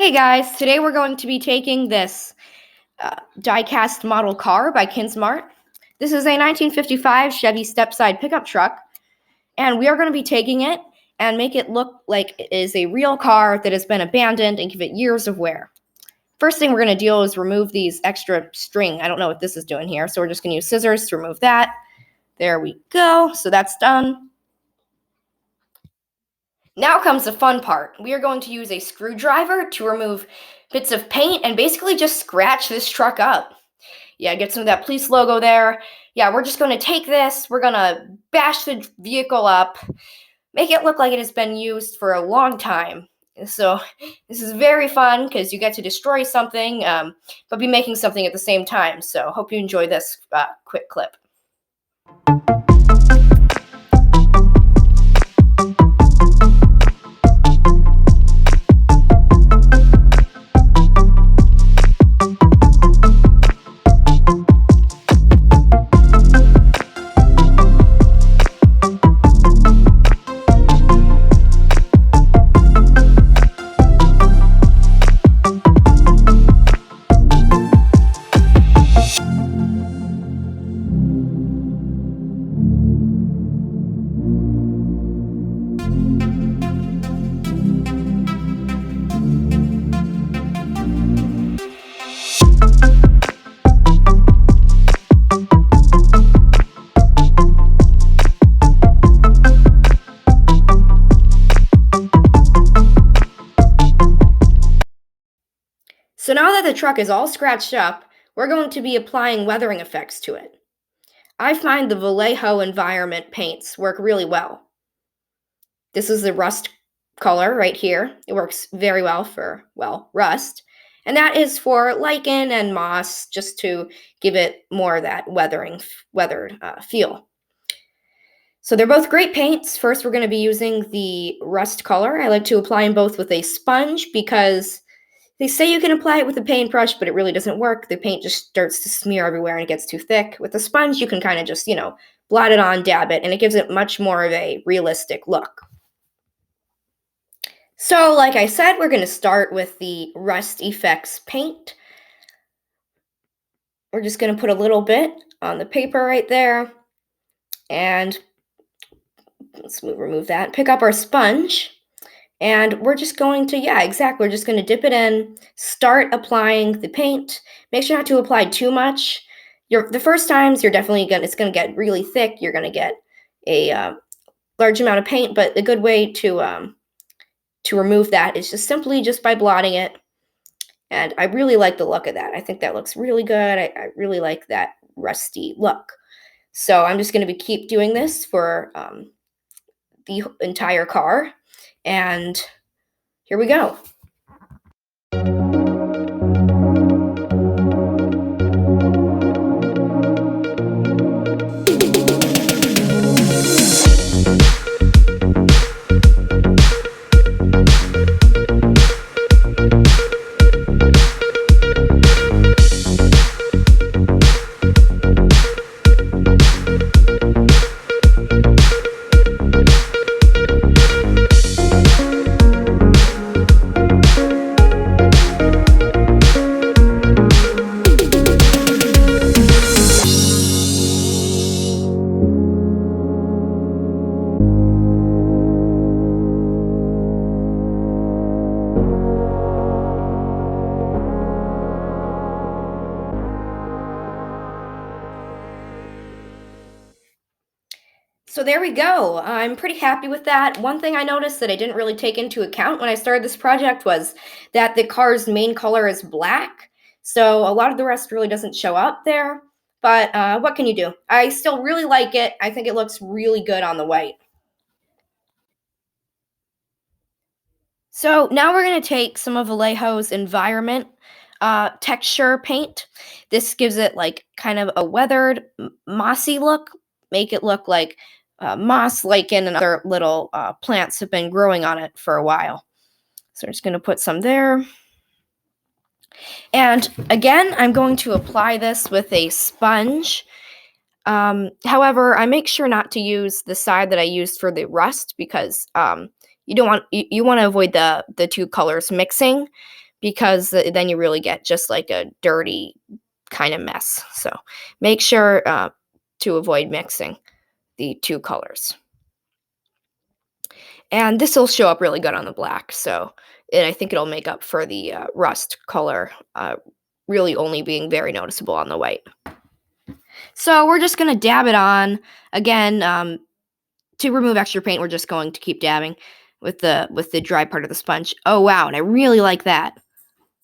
Hey guys, today we're going to be taking this die-cast model car by Kinsmart. This is a 1955 Chevy step-side pickup truck, and we are going to be taking it and make it look like it is a real car that has been abandoned and give it years of wear. First thing we're going to do is remove these extra string. I don't know what this is doing here, so we're just going to use scissors to remove that. There we go. So that's done. Now comes the fun part. We are going to use a screwdriver to remove bits of paint and basically just scratch this truck up. Yeah, get some of that police logo there. Yeah, we're just going to take this, we're going to bash the vehicle up, make it look like it has been used for a long time. So this is very fun because you get to destroy something, but be making something at the same time. So hope you enjoy this quick clip. So now that the truck is all scratched up, we're going to be applying weathering effects to it. I find the Vallejo environment paints work really well. This is the rust color right here. It works very well for, rust. And that is for lichen and moss, just to give it more of that weathered feel. So they're both great paints. First, we're going to be using the rust color. I like to apply them both with a sponge because they say you can apply it with a paintbrush, but it really doesn't work. The paint just starts to smear everywhere and it gets too thick. With a sponge, you can kind of just, blot it on, dab it, and it gives it much more of a realistic look. So, like I said, we're going to start with the Rust Effects paint. We're just going to put a little bit on the paper right there. And let's remove that. Pick up our sponge. And we're just going to, we're just going to dip it in, start applying the paint. Make sure not to apply too much. The first times, it's going to get really thick. You're going to get a large amount of paint, but a good way to remove that is just simply by blotting it. And I really like the look of that. I think that looks really good. I really like that rusty look. So I'm just going to keep doing this for the entire car. And here we go. So there we go. I'm pretty happy with that. One thing I noticed that I didn't really take into account when I started this project was that the car's main color is black. So a lot of the rest really doesn't show up there. But what can you do? I still really like it. I think it looks really good on the white. So now we're going to take some of Vallejo's environment texture paint. This gives it like kind of a weathered, mossy look. Make it look like moss, lichen, and other little plants have been growing on it for a while. So I'm just going to put some there. And again, I'm going to apply this with a sponge. However, I make sure not to use the side that I used for the rust because you want to avoid the two colors mixing. because then you really get just like a dirty kind of mess. So make sure to avoid mixing the two colors. And this will show up really good on the black. So I think it'll make up for the rust color really only being very noticeable on the white. So we're just going to dab it on. Again, to remove extra paint, we're just going to keep dabbing with the dry part of the sponge. Oh, wow. And I really like that.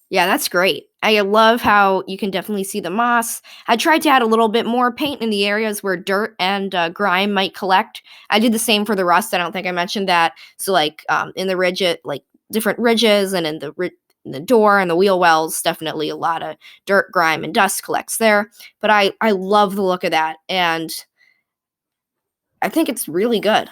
Yeah, that's great. I love how you can definitely see the moss. I tried to add a little bit more paint in the areas where dirt and grime might collect. I did the same for the rust. I don't think I mentioned that. So, like in the ridge, like different ridges, and in the door and the wheel wells, definitely a lot of dirt, grime, and dust collects there. But I love the look of that, and I think it's really good.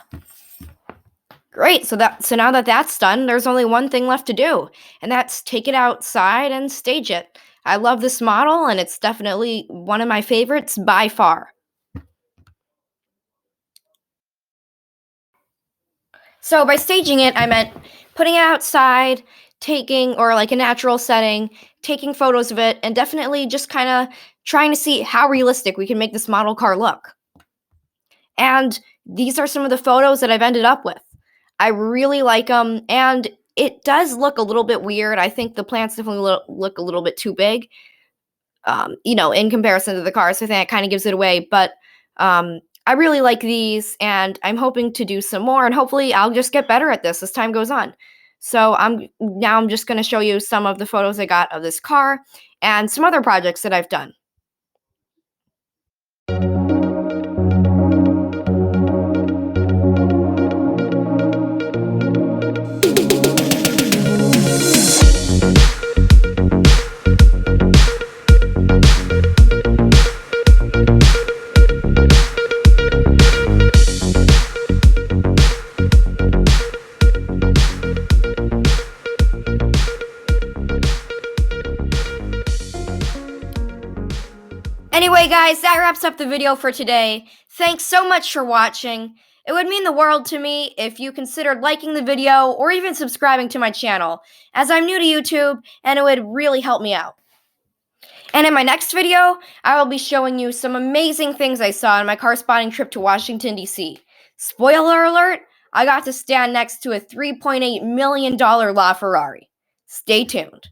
Great. So now that that's done, there's only one thing left to do, and that's take it outside and stage it. I love this model, and it's definitely one of my favorites by far. So by staging it, I meant putting it outside, taking or like a natural setting, taking photos of it, and definitely just kind of trying to see how realistic we can make this model car look. And these are some of the photos that I've ended up with. I really like them, and it does look a little bit weird. I think the plants definitely look a little bit too big, in comparison to the car. So I think that kind of gives it away. But I really like these, and I'm hoping to do some more, and hopefully I'll just get better at this as time goes on. So I'm just going to show you some of the photos I got of this car and some other projects that I've done. Anyway, guys, that wraps up the video for today. Thanks so much for watching. It would mean the world to me if you considered liking the video or even subscribing to my channel, as I'm new to YouTube and it would really help me out. And in my next video, I will be showing you some amazing things I saw on my car spotting trip to Washington, D.C. Spoiler alert, I got to stand next to a $3.8 million LaFerrari. Stay tuned.